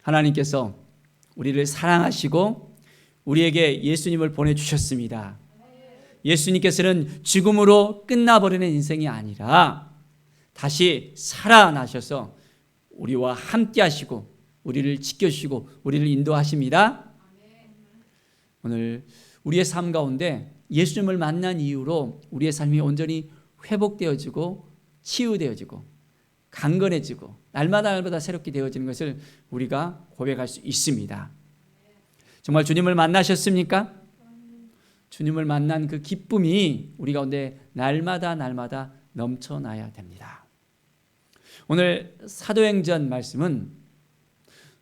하나님께서 우리를 사랑하시고 우리에게 예수님을 보내주셨습니다. 예수님께서는 죽음으로 끝나버리는 인생이 아니라 다시 살아나셔서 우리와 함께 하시고 우리를 지켜주시고 우리를 인도하십니다. 오늘 우리의 삶 가운데 예수님을 만난 이후로 우리의 삶이 온전히 회복되어지고 치유되어지고 강건해지고 날마다 새롭게 되어지는 것을 우리가 고백할 수 있습니다. 정말 주님을 만나셨습니까? 주님을 만난 그 기쁨이 우리 가운데 날마다 넘쳐나야 됩니다. 오늘 사도행전 말씀은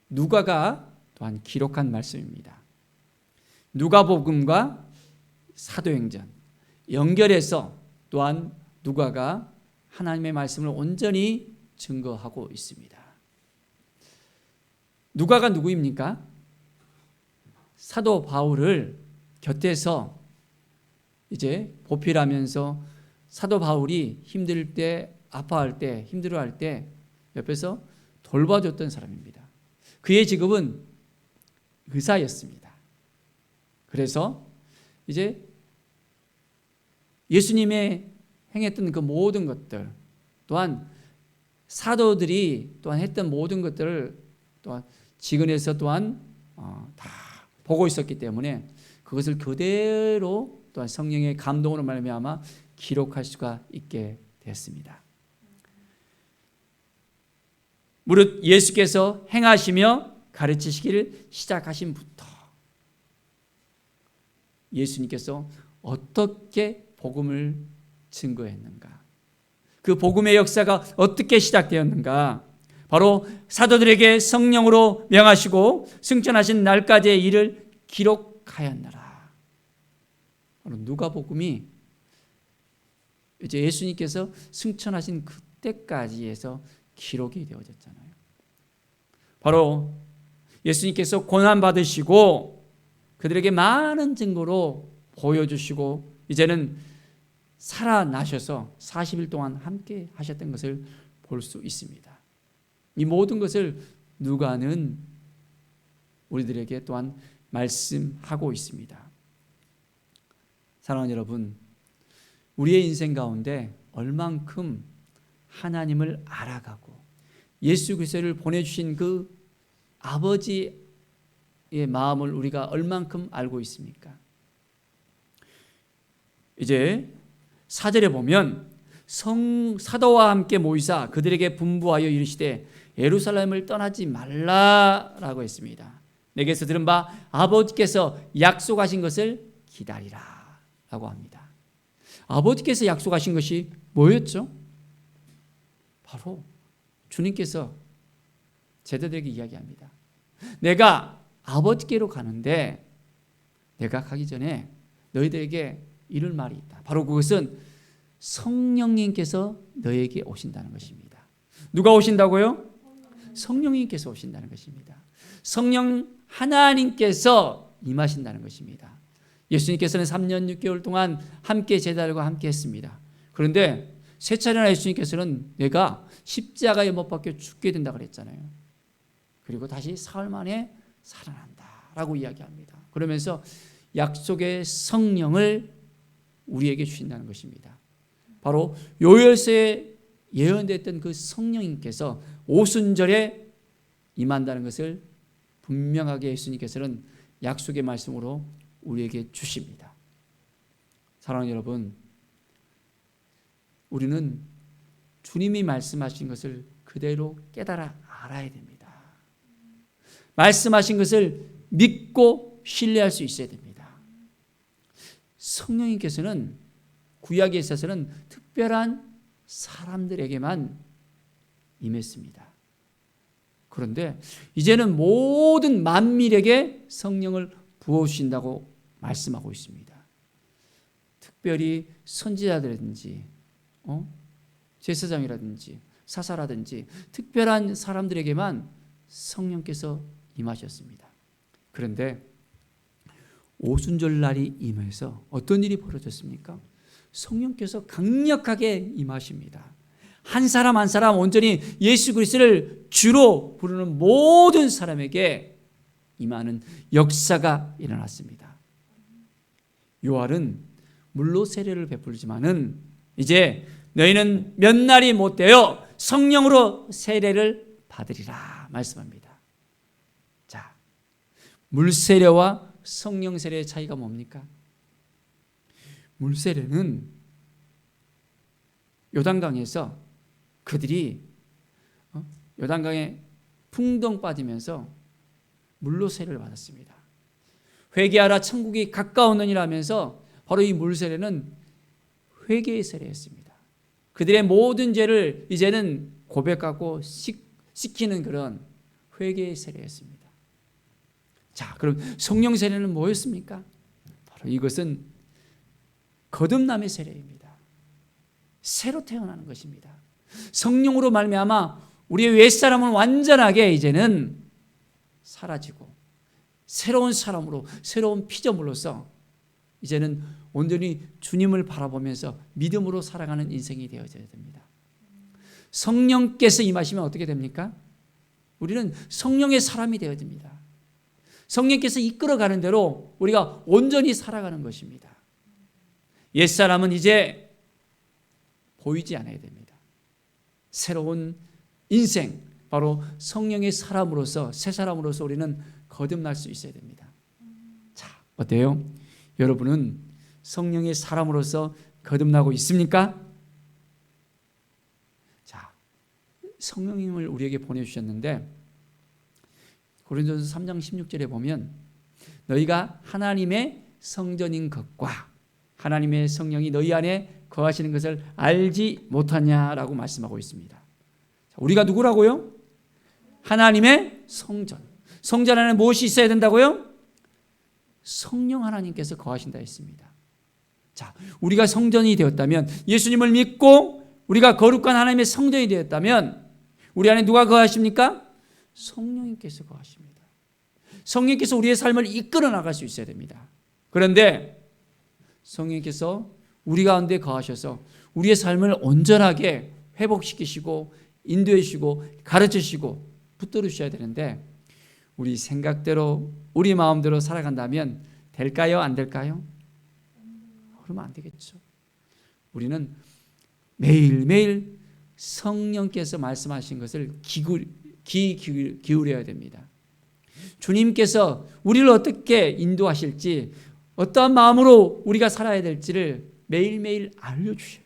누가가 또한 기록한 말씀입니다. 누가복음과 사도행전 연결해서 또한 누가가 하나님의 말씀을 온전히 증거하고 있습니다. 누가가 누구입니까? 사도 바울을 곁에서 이제 보필하면서 사도 바울이 힘들 때, 아파할 때, 힘들어할 때 옆에서 돌봐줬던 사람입니다. 그의 직업은 의사였습니다. 그래서 이제 예수님의 행했던 그 모든 것들 또한 사도들이 또한 했던 모든 것들을 또한 지근에서 또한 다 보고 있었기 때문에 그것을 그대로 또한 성령의 감동으로 말미암아 기록할 수가 있게 되었습니다. 무릇 예수께서 행하시며 가르치시기를 시작하신부터 예수님께서 어떻게 복음을 증거했는가, 그 복음의 역사가 어떻게 시작되었는가, 바로 사도들에게 성령으로 명하시고 승천하신 날까지의 일을 기록하였느라. 바로 누가복음이 이제 예수님께서 승천하신 그때까지 해서 기록이 되어졌잖아요. 바로 예수님께서 고난 받으시고 그들에게 많은 증거로 보여주시고 이제는 살아나셔서 40일 동안 함께 하셨던 것을 볼 수 있습니다. 이 모든 것을 누가는 우리들에게 또한 말씀하고 있습니다. 사랑하는 여러분, 우리의 인생 가운데 얼만큼 하나님을 알아가고 예수 그리스도를 보내주신 그 아버지의 마음을 우리가 얼만큼 알고 있습니까? 이제 4절에 보면 사도와 함께 모이사 그들에게 분부하여 이르시되 예루살렘을 떠나지 말라라고 했습니다. 내게서 들은 바 아버지께서 약속하신 것을 기다리라 라고 합니다. 아버지께서 약속하신 것이 뭐였죠? 바로 주님께서 제자들에게 이야기합니다. 내가 아버지께로 가는데 내가 가기 전에 너희들에게 이룰 말이 있다. 바로 그것은 성령님께서 너에게 오신다는 것입니다. 누가 오신다고요? 성령님께서 오신다는 것입니다. 성령 하나님께서 임하신다는 것입니다. 예수님께서는 3년 6개월 동안 함께 제자들과 함께 했습니다. 그런데 세 차례나 예수님께서는 내가 십자가에 못 박혀 죽게 된다 그랬잖아요. 그리고 다시 사흘 만에 살아난다라고 이야기합니다. 그러면서 약속의 성령을 우리에게 주신다는 것입니다. 바로 요엘서에 예언됐던 그 성령님께서 오순절에 임한다는 것을 분명하게 예수님께서는 약속의 말씀으로 우리에게 주십니다. 사랑하는 여러분, 우리는 주님이 말씀하신 것을 그대로 깨달아 알아야 됩니다. 말씀하신 것을 믿고 신뢰할 수 있어야 됩니다. 성령님께서는 구약에 있어서는 특별한 사람들에게만 임했습니다. 그런데 이제는 모든 만민에게 성령을 부어주신다고 말씀하고 있습니다. 특별히 선지자들이라든지 제사장이라든지 사사라든지 특별한 사람들에게만 성령께서 임하셨습니다. 그런데 오순절 날이 임해서 어떤 일이 벌어졌습니까? 성령께서 강력하게 임하십니다. 한 사람 한 사람 온전히 예수 그리스도를 주로 부르는 모든 사람에게 임하는 역사가 일어났습니다. 요한은 물로 세례를 베풀지만은 이제 너희는 몇 날이 못 되어 성령으로 세례를 받으리라 말씀합니다. 자, 물 세례와 성령 세례의 차이가 뭡니까? 물 세례는 요단강에서 그들이 요단강에 풍덩 빠지면서 물로 세례를 받았습니다. 회개하라 천국이 가까웠느니라 하면서 바로 이 물 세례는 회개의 세례였습니다. 그들의 모든 죄를 이제는 고백하고 씻기는 그런 회개의 세례였습니다. 자, 그럼 성령 세례는 뭐였습니까? 바로 이것은 거듭남의 세례입니다. 새로 태어나는 것입니다. 성령으로 말미암아 우리의 옛사람은 완전하게 이제는 사라지고 새로운 사람으로, 새로운 피조물로서 이제는 온전히 주님을 바라보면서 믿음으로 살아가는 인생이 되어져야 됩니다. 성령께서 임하시면 어떻게 됩니까? 우리는 성령의 사람이 되어집니다. 성령께서 이끌어가는 대로 우리가 온전히 살아가는 것입니다. 옛사람은 이제 보이지 않아야 됩니다. 새로운 인생, 바로 성령의 사람으로서, 새 사람으로서 우리는 거듭날 수 있어야 됩니다. 자, 어때요? 여러분은 성령의 사람으로서 거듭나고 있습니까? 자, 성령님을 우리에게 보내주셨는데 고린도전서 3장 16절에 보면 너희가 하나님의 성전인 것과 하나님의 성령이 너희 안에 거하시는 것을 알지 못하냐라고 말씀하고 있습니다. 우리가 누구라고요? 하나님의 성전. 성전 안에 무엇이 있어야 된다고요? 성령 하나님께서 거하신다 했습니다. 자, 우리가 성전이 되었다면, 예수님을 믿고 우리가 거룩한 하나님의 성전이 되었다면 우리 안에 누가 거하십니까? 성령님께서 거하십니다. 성령께서 우리의 삶을 이끌어 나갈 수 있어야 됩니다. 그런데 성령께서 우리 가운데 거하셔서 우리의 삶을 온전하게 회복시키시고 인도해 주시고 가르쳐 주시고 붙들어 주셔야 되는데 우리 생각대로 우리 마음대로 살아간다면 될까요? 안 될까요? 그러면 안 되겠죠. 우리는 매일매일 성령께서 말씀하신 것을 귀 기울여야 됩니다. 주님께서 우리를 어떻게 인도하실지, 어떠한 마음으로 우리가 살아야 될지를 매일매일 알려주셔요.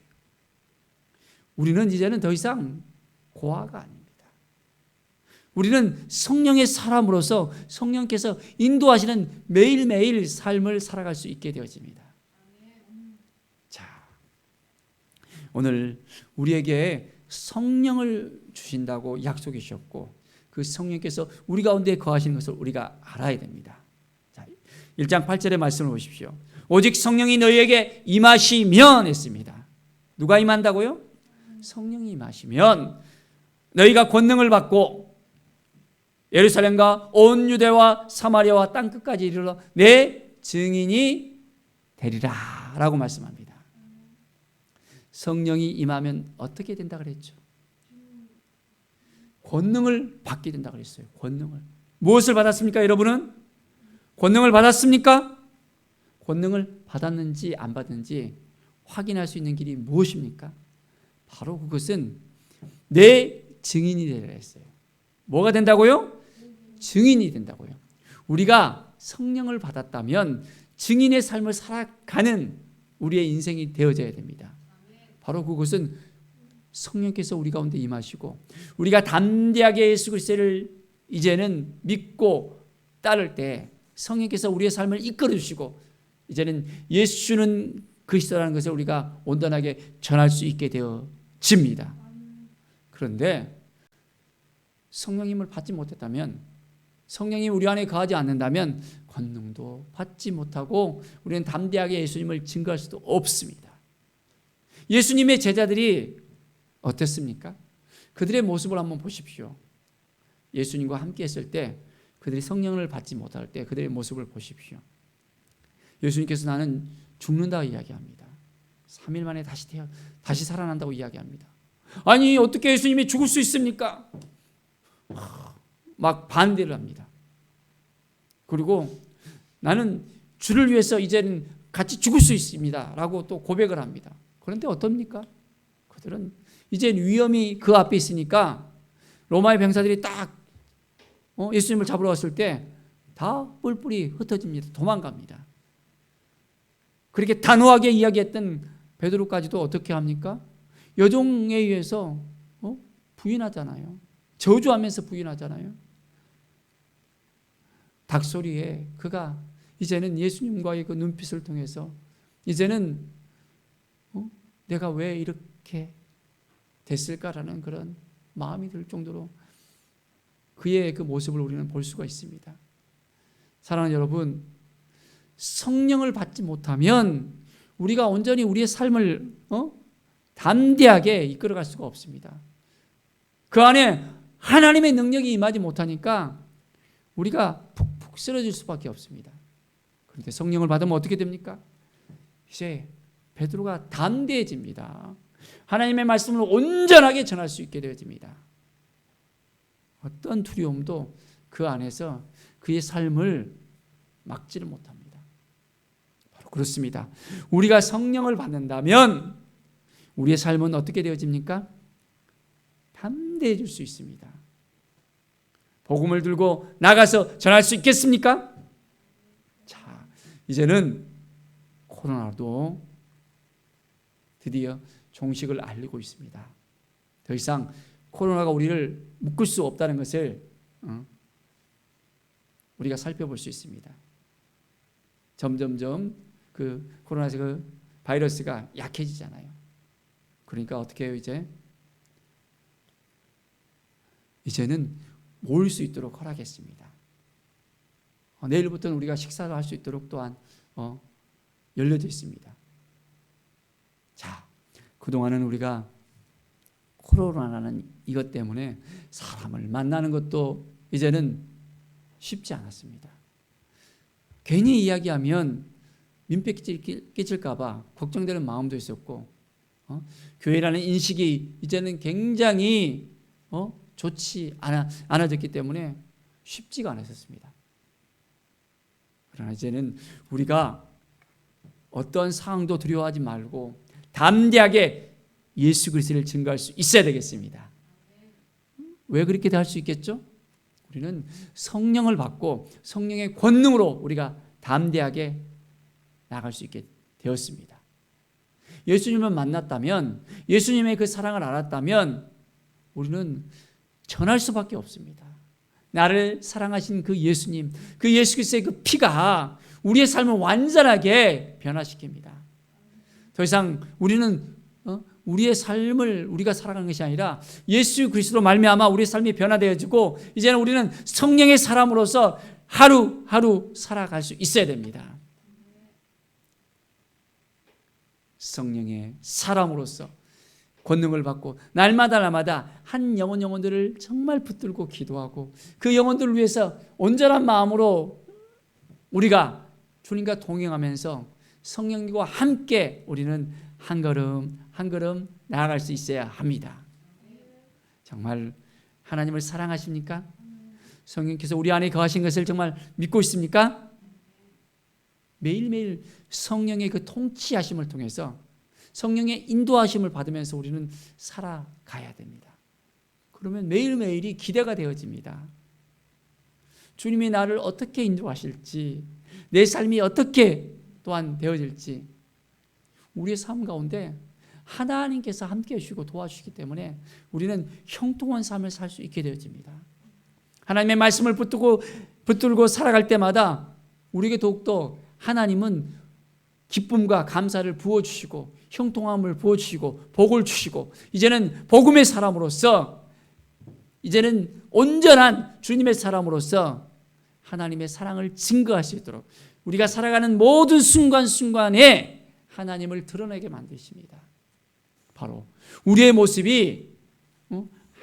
우리는 이제는 더 이상 고아가 아닙니다. 우리는 성령의 사람으로서 성령께서 인도하시는 매일매일 삶을 살아갈 수 있게 되어집니다. 자, 오늘 우리에게 성령을 주신다고 약속해 주셨고 그 성령께서 우리 가운데 거하시는 것을 우리가 알아야 됩니다. 자, 1장 8절의 말씀을 보십시오. 오직 성령이 너희에게 임하시면 했습니다. 누가 임한다고요? 성령이 임하시면 너희가 권능을 받고 예루살렘과 온 유대와 사마리아와 땅끝까지 이르러 내 증인이 되리라 라고 말씀합니다. 성령이 임하면 어떻게 된다 그랬죠? 권능을 받게 된다 그랬어요. 권능을. 무엇을 받았습니까, 여러분은? 권능을 받았습니까? 권능을 받았는지 안 받았는지 확인할 수 있는 길이 무엇입니까? 바로 그것은 내 증인이 되리라 했어요. 뭐가 된다고요? 증인이 된다고요. 우리가 성령을 받았다면 증인의 삶을 살아가는 우리의 인생이 되어져야 됩니다. 바로 그것은 성령께서 우리 가운데 임하시고 우리가 담대하게 예수 그리스도를 이제는 믿고 따를 때 성령께서 우리의 삶을 이끌어 주시고 이제는 예수는 그리스도라는 것을 우리가 온전하게 전할 수 있게 되어집니다. 그런데 성령님을 받지 못했다면, 성령이 우리 안에 거하지 않는다면 권능도 받지 못하고 우리는 담대하게 예수님을 증거할 수도 없습니다. 예수님의 제자들이 어땠습니까? 그들의 모습을 한번 보십시오. 예수님과 함께 했을 때 그들이 성령을 받지 못할 때 그들의 모습을 보십시오. 예수님께서 나는 죽는다고 이야기합니다. 3일 만에 다시 살아난다고 이야기합니다. 아니 어떻게 예수님이 죽을 수 있습니까? 막 반대를 합니다. 그리고 나는 주를 위해서 이제는 같이 죽을 수 있습니다 라고 또 고백을 합니다. 그런데 어떻습니까? 그들은 이제 위험이 그 앞에 있으니까 로마의 병사들이 딱 예수님을 잡으러 왔을 때 다 뿔뿔이 흩어집니다. 도망갑니다. 그렇게 단호하게 이야기했던 베드로까지도 어떻게 합니까? 여종에 의해서 부인하잖아요. 저주하면서 부인하잖아요. 닭소리에 그가 이제는 예수님과의 그 눈빛을 통해서 이제는 내가 왜 이렇게 됐을까라는 그런 마음이 들 정도로 그의 그 모습을 우리는 볼 수가 있습니다. 사랑하는 여러분, 성령을 받지 못하면 우리가 온전히 우리의 삶을 담대하게 이끌어갈 수가 없습니다. 그 안에 하나님의 능력이 임하지 못하니까 우리가 푹푹 쓰러질 수밖에 없습니다. 그런데 성령을 받으면 어떻게 됩니까? 이제 베드로가 담대해집니다. 하나님의 말씀을 온전하게 전할 수 있게 되어집니다. 어떤 두려움도 그 안에서 그의 삶을 막지를 못합니다. 바로 그렇습니다. 우리가 성령을 받는다면 우리의 삶은 어떻게 되어집니까? 담대해질 수 있습니다. 복음을 들고 나가서 전할 수 있겠습니까? 자, 이제는 코로나도 드디어 종식을 알리고 있습니다. 더 이상 코로나가 우리를 묶을 수 없다는 것을 우리가 살펴볼 수 있습니다. 점점점 그 코로나 그 바이러스가 약해지잖아요. 그러니까 어떻게 해요? 이제는 모일 수 있도록 허락했습니다. 내일부터는 우리가 식사를 할 수 있도록 또한 열려져 있습니다. 자, 그동안은 우리가 코로나라는 이것 때문에 사람을 만나는 것도 이제는 쉽지 않았습니다. 괜히 이야기하면 민폐 끼칠까 봐 걱정되는 마음도 있었고 교회라는 인식이 이제는 굉장히 좋지 않아졌기 때문에 쉽지가 않았었습니다. 그러나 이제는 우리가 어떤 상황도 두려워하지 말고 담대하게 예수 그리스도를 증거할 수 있어야 되겠습니다. 왜 그렇게 할 수 있겠죠? 우리는 성령을 받고 성령의 권능으로 우리가 담대하게 나갈 수 있게 되었습니다. 예수님을 만났다면, 예수님의 그 사랑을 알았다면 우리는 전할 수밖에 없습니다. 나를 사랑하신 그 예수님, 그 예수 그리스도의 그 피가 우리의 삶을 완전하게 변화시킵니다. 더 이상 우리는 우리의 삶을 우리가 살아가는 것이 아니라 예수 그리스도로 말미암아 우리의 삶이 변화되어지고 이제는 우리는 성령의 사람으로서 하루하루 살아갈 수 있어야 됩니다. 성령의 사람으로서 권능을 받고 날마다 한 영혼들을 정말 붙들고 기도하고 그 영혼들을 위해서 온전한 마음으로 우리가 주님과 동행하면서 성령님과 함께 우리는 한 걸음 한 걸음 나아갈 수 있어야 합니다. 정말 하나님을 사랑하십니까? 성령께서 우리 안에 거하신 것을 정말 믿고 있습니까? 매일매일 성령의 그 통치하심을 통해서 성령의 인도하심을 받으면서 우리는 살아가야 됩니다. 그러면 매일매일이 기대가 되어집니다. 주님이 나를 어떻게 인도하실지, 내 삶이 어떻게 또한 되어질지 우리의 삶 가운데 하나님께서 함께 해주시고 도와주시기 때문에 우리는 형통한 삶을 살 수 있게 되어집니다. 하나님의 말씀을 붙들고 살아갈 때마다 우리에게 더욱더 하나님은 기쁨과 감사를 부어주시고 형통함을 부어주시고 복을 주시고 이제는 복음의 사람으로서 이제는 온전한 주님의 사람으로서 하나님의 사랑을 증거할 수 있도록 우리가 살아가는 모든 순간순간에 하나님을 드러내게 만드십니다. 바로 우리의 모습이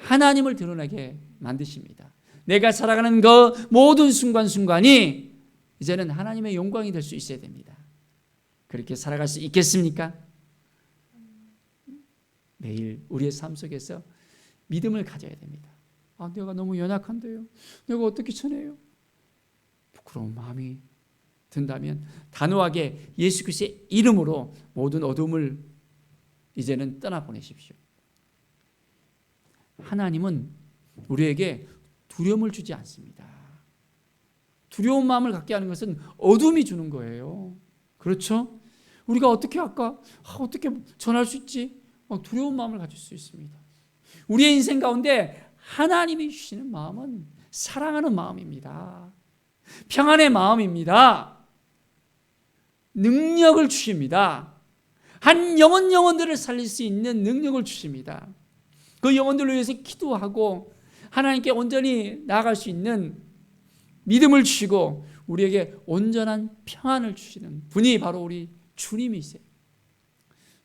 하나님을 드러내게 만드십니다. 내가 살아가는 그 모든 순간순간이 이제는 하나님의 영광이 될 수 있어야 됩니다. 그렇게 살아갈 수 있겠습니까? 매일 우리의 삶 속에서 믿음을 가져야 됩니다. 내가 너무 연약한데요. 내가 어떻게 전해요? 부끄러운 마음이 든다면 단호하게 예수 그리스도의 이름으로 모든 어둠을 이제는 떠나보내십시오. 하나님은 우리에게 두려움을 주지 않습니다. 두려운 마음을 갖게 하는 것은 어둠이 주는 거예요. 그렇죠? 우리가 어떻게 할까? 어떻게 전할 수 있지? 두려운 마음을 가질 수 있습니다. 우리의 인생 가운데 하나님이 주시는 마음은 사랑하는 마음입니다. 평안의 마음입니다. 능력을 주십니다. 한 영혼들을 살릴 수 있는 능력을 주십니다. 그 영혼들을 위해서 기도하고 하나님께 온전히 나아갈 수 있는 믿음을 주시고 우리에게 온전한 평안을 주시는 분이 바로 우리 주님이세요.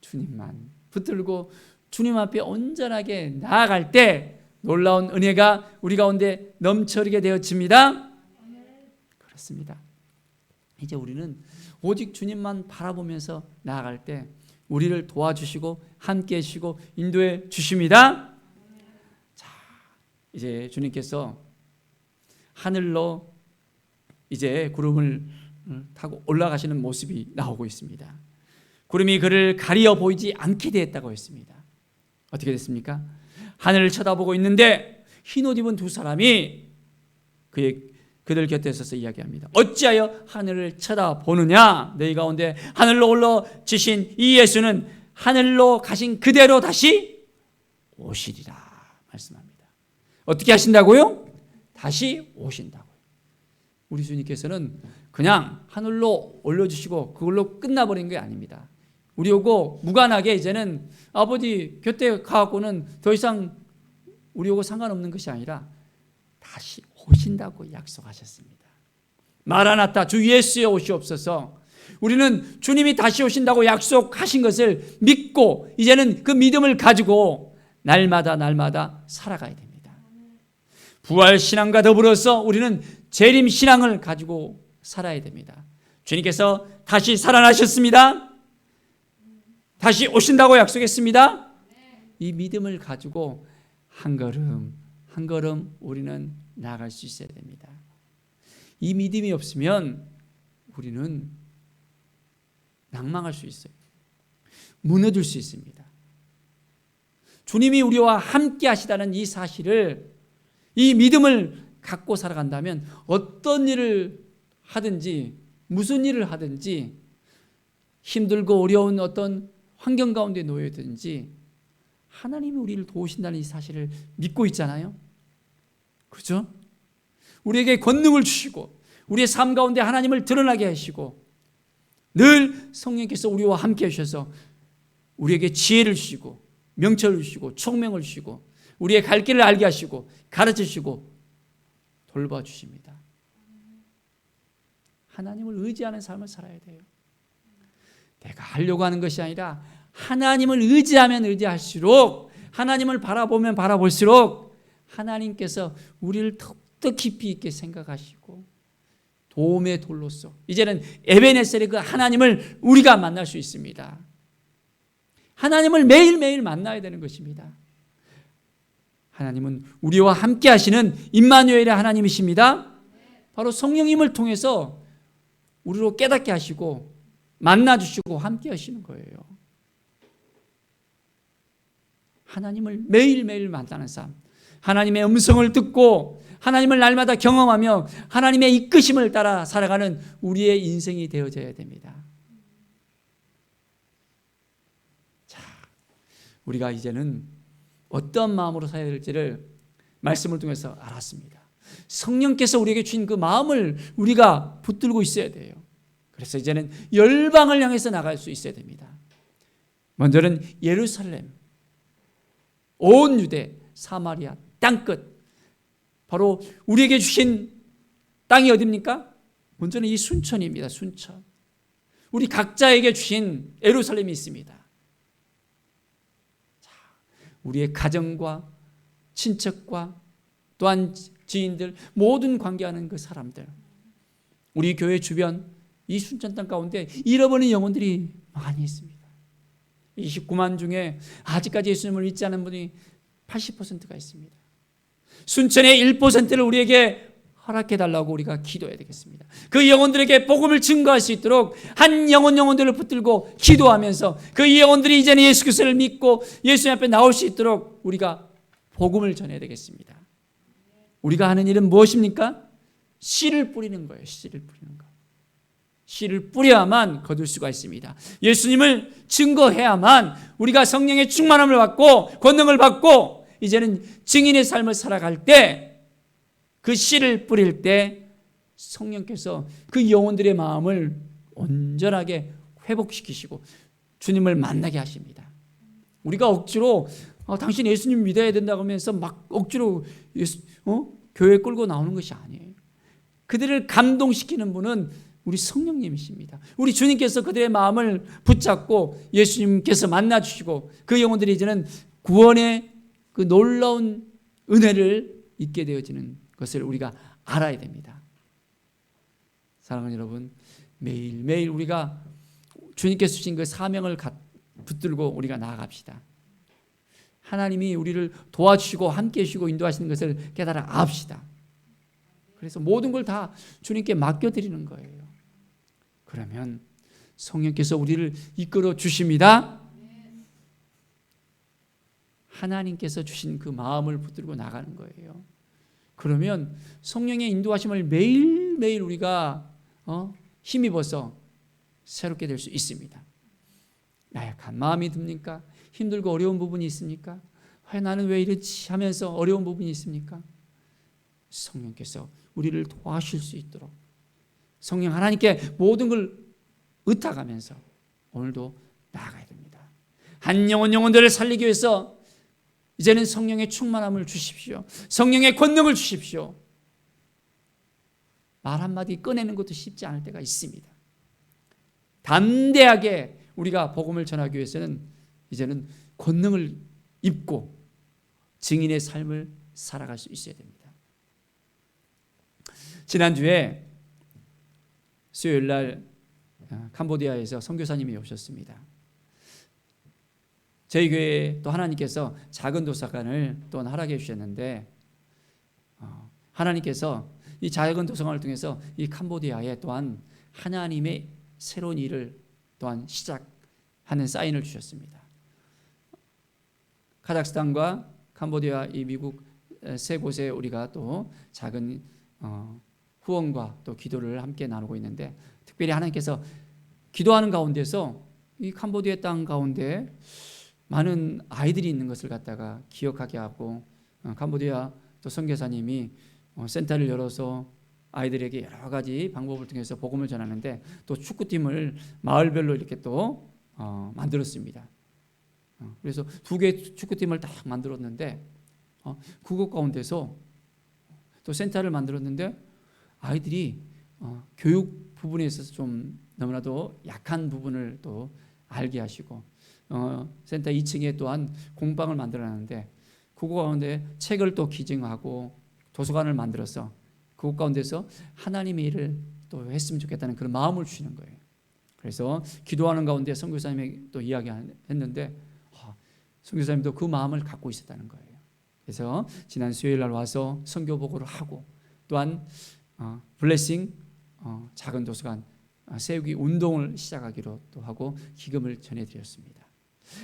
주님만 붙들고 주님 앞에 온전하게 나아갈 때 놀라운 은혜가 우리 가운데 넘쳐르게 되어집니다. 그렇습니다. 이제 우리는 오직 주님만 바라보면서 나아갈 때 우리를 도와주시고 함께 해주시고 인도해 주십니다. 자, 이제 주님께서 하늘로 이제 구름을 타고 올라가시는 모습이 나오고 있습니다. 구름이 그를 가리어 보이지 않게 되었다고 했습니다. 어떻게 됐습니까? 하늘을 쳐다보고 있는데 흰옷 입은 두 사람이 그들 곁에 서서 이야기합니다. 어찌하여 하늘을 쳐다보느냐? 너희 가운데 하늘로 올라지신 이 예수는 하늘로 가신 그대로 다시 오시리라 말씀합니다. 어떻게 하신다고요? 다시 오신다고요. 우리 주님께서는 그냥 하늘로 올려주시고 그걸로 끝나버린 게 아닙니다. 우리하고 무관하게 이제는 아버지 곁에 가고는 더 이상 우리하고 상관없는 것이 아니라 다시 오신다고 약속하셨습니다. 마라나타 주 예수여 오시옵소서. 우리는 주님이 다시 오신다고 약속하신 것을 믿고 이제는 그 믿음을 가지고 날마다 살아가야 됩니다. 부활신앙과 더불어서 우리는 재림신앙을 가지고 살아야 됩니다. 주님께서 다시 살아나셨습니다. 다시 오신다고 약속했습니다. 이 믿음을 가지고 한 걸음 한 걸음 우리는 나아갈 수 있어야 됩니다. 이 믿음이 없으면 우리는 낭망할 수 있어요. 무너질 수 있습니다. 주님이 우리와 함께 하시다는 이 사실을, 이 믿음을 갖고 살아간다면 어떤 일을 하든지 무슨 일을 하든지 힘들고 어려운 어떤 환경 가운데 놓여든지 하나님이 우리를 도우신다는 이 사실을 믿고 있잖아요. 그렇죠? 우리에게 권능을 주시고 우리의 삶 가운데 하나님을 드러나게 하시고 늘 성령께서 우리와 함께 하셔서 우리에게 지혜를 주시고 명철을 주시고 총명을 주시고 우리의 갈 길을 알게 하시고 가르쳐 주시고 돌봐주십니다. 하나님을 의지하는 삶을 살아야 돼요. 내가 하려고 하는 것이 아니라 하나님을 의지하면 의지할수록, 하나님을 바라보면 바라볼수록 하나님께서 우리를 더욱더 깊이 있게 생각하시고 도움의 돌로서 이제는 에베네셀의 그 하나님을 우리가 만날 수 있습니다. 하나님을 매일매일 만나야 되는 것입니다. 하나님은 우리와 함께 하시는 임마누엘의 하나님이십니다. 바로 성령님을 통해서 우리로 깨닫게 하시고 만나주시고 함께 하시는 거예요. 하나님을 매일매일 만나는 삶, 하나님의 음성을 듣고 하나님을 날마다 경험하며 하나님의 이끄심을 따라 살아가는 우리의 인생이 되어져야 됩니다. 자, 우리가 이제는 어떤 마음으로 살아야 될지를 말씀을 통해서 알았습니다. 성령께서 우리에게 주신 그 마음을 우리가 붙들고 있어야 돼요. 그래서 이제는 열방을 향해서 나갈 수 있어야 됩니다. 먼저는 예루살렘, 온 유대, 사마리아, 땅끝, 바로 우리에게 주신 땅이 어디입니까? 먼저는 이 순천입니다. 순천. 우리 각자에게 주신 예루살렘이 있습니다. 자, 우리의 가정과 친척과 또한 지인들, 모든 관계하는 그 사람들, 우리 교회 주변 이 순천 땅 가운데 잃어버린 영혼들이 많이 있습니다. 29만 중에 아직까지 예수님을 믿지 않은 분이 80%가 있습니다. 순천의 1%를 우리에게 허락해달라고 우리가 기도해야 되겠습니다. 그 영혼들에게 복음을 증거할 수 있도록 한 영혼들을 붙들고 기도하면서 그 영혼들이 이제는 예수 그리스도를 믿고 예수님 앞에 나올 수 있도록 우리가 복음을 전해야 되겠습니다. 우리가 하는 일은 무엇입니까? 씨를 뿌리는 거예요. 씨를 뿌리는 거. 씨를 뿌려야만 거둘 수가 있습니다. 예수님을 증거해야만 우리가 성령의 충만함을 받고 권능을 받고 이제는 증인의 삶을 살아갈 때 그 씨를 뿌릴 때 성령께서 그 영혼들의 마음을 온전하게 회복시키시고 주님을 만나게 하십니다. 우리가 억지로 당신 예수님 믿어야 된다고 하면서 막 억지로 교회에 끌고 나오는 것이 아니에요. 그들을 감동시키는 분은 우리 성령님이십니다. 우리 주님께서 그들의 마음을 붙잡고 예수님께서 만나주시고 그 영혼들이 이제는 구원의 그 놀라운 은혜를 잊게 되어지는 것을 우리가 알아야 됩니다. 사랑하는 여러분, 매일매일 우리가 주님께서 주신 그 사명을 붙들고 우리가 나아갑시다. 하나님이 우리를 도와주시고 함께해 주시고 인도하시는 것을 깨달아 압시다. 그래서 모든 걸 다 주님께 맡겨드리는 거예요. 그러면 성령께서 우리를 이끌어 주십니다. 하나님께서 주신 그 마음을 붙들고 나가는 거예요. 그러면 성령의 인도하심을 매일매일 우리가 힘입어서 새롭게 될 수 있습니다. 나약한 마음이 듭니까? 힘들고 어려운 부분이 있습니까? 나는 왜 이렇지 하면서 어려운 부분이 있습니까? 성령께서 우리를 도와주실 수 있도록 성령 하나님께 모든 걸 의탁하면서 오늘도 나아가야 됩니다. 한 영혼들을 살리기 위해서 이제는 성령의 충만함을 주십시오. 성령의 권능을 주십시오. 말 한마디 꺼내는 것도 쉽지 않을 때가 있습니다. 담대하게 우리가 복음을 전하기 위해서는 이제는 권능을 입고 증인의 삶을 살아갈 수 있어야 됩니다. 지난주에 수요일날 캄보디아에서 선교사님이 오셨습니다. 저희 교회에 또 하나님께서 작은 도서관을 또한 허락해 주셨는데 하나님께서 이 작은 도서관을 통해서 이 캄보디아에 또한 하나님의 새로운 일을 또한 시작하는 사인을 주셨습니다. 카자흐스탄과 캄보디아 이 미국 세 곳에 우리가 또 작은 후원과 또 기도를 함께 나누고 있는데 특별히 하나님께서 기도하는 가운데서 이 캄보디아 땅 가운데 많은 아이들이 있는 것을 갖다가 기억하게 하고 캄보디아 또 선교사님이 센터를 열어서 아이들에게 여러 가지 방법을 통해서 복음을 전하는데 또 축구팀을 마을별로 이렇게 또 만들었습니다. 그래서 2개의 축구팀을 딱 만들었는데 그것 가운데서 또 센터를 만들었는데 아이들이 교육 부분에 있어서 좀 너무나도 약한 부분을 또 알게 하시고 센터 2층에 또한 공방을 만들어놨는데 그거 가운데 책을 또 기증하고 도서관을 만들어서 그곳 가운데서 하나님의 일을 또 했으면 좋겠다는 그런 마음을 주시는 거예요. 그래서 기도하는 가운데 선교사님이 또 이야기했는데 선교사님도 그 마음을 갖고 있었다는 거예요. 그래서 지난 수요일 날 와서 선교 보고를 하고 또한 블레싱 작은 도서관 세우기 운동을 시작하기로 또 하고 기금을 전해드렸습니다.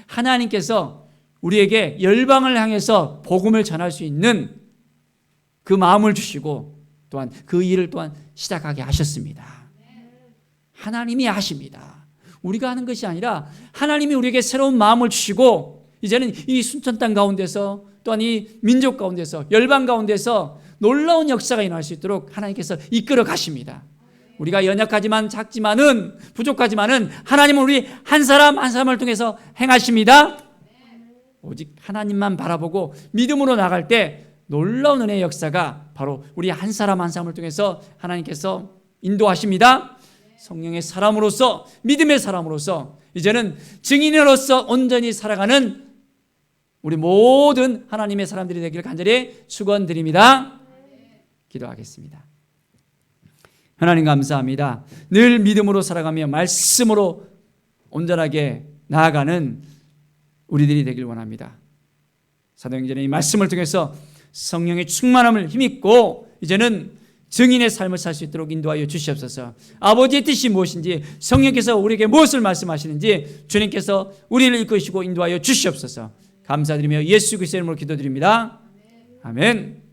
하나님께서 우리에게 열방을 향해서 복음을 전할 수 있는 그 마음을 주시고 또한 그 일을 또한 시작하게 하셨습니다. 하나님이 하십니다. 우리가 하는 것이 아니라 하나님이 우리에게 새로운 마음을 주시고 이제는 이 순천 땅 가운데서 또한 이 민족 가운데서 열방 가운데서 놀라운 역사가 일어날 수 있도록 하나님께서 이끌어 가십니다. 우리가 연약하지만 작지만은 부족하지만은 하나님은 우리 한 사람 한 사람을 통해서 행하십니다. 오직 하나님만 바라보고 믿음으로 나갈 때 놀라운 은혜의 역사가 바로 우리 한 사람 한 사람을 통해서 하나님께서 인도하십니다. 성령의 사람으로서 믿음의 사람으로서 이제는 증인으로서 온전히 살아가는 우리 모든 하나님의 사람들이 되기를 간절히 축원드립니다. 기도하겠습니다. 하나님 감사합니다. 늘 믿음으로 살아가며 말씀으로 온전하게 나아가는 우리들이 되길 원합니다. 사도행전의 이 말씀을 통해서 성령의 충만함을 힘입고 이제는 증인의 삶을 살 수 있도록 인도하여 주시옵소서. 아버지의 뜻이 무엇인지, 성령께서 우리에게 무엇을 말씀하시는지 주님께서 우리를 이끄시고 인도하여 주시옵소서. 감사드리며 예수 그리스도의 이름으로 기도드립니다. 아멘.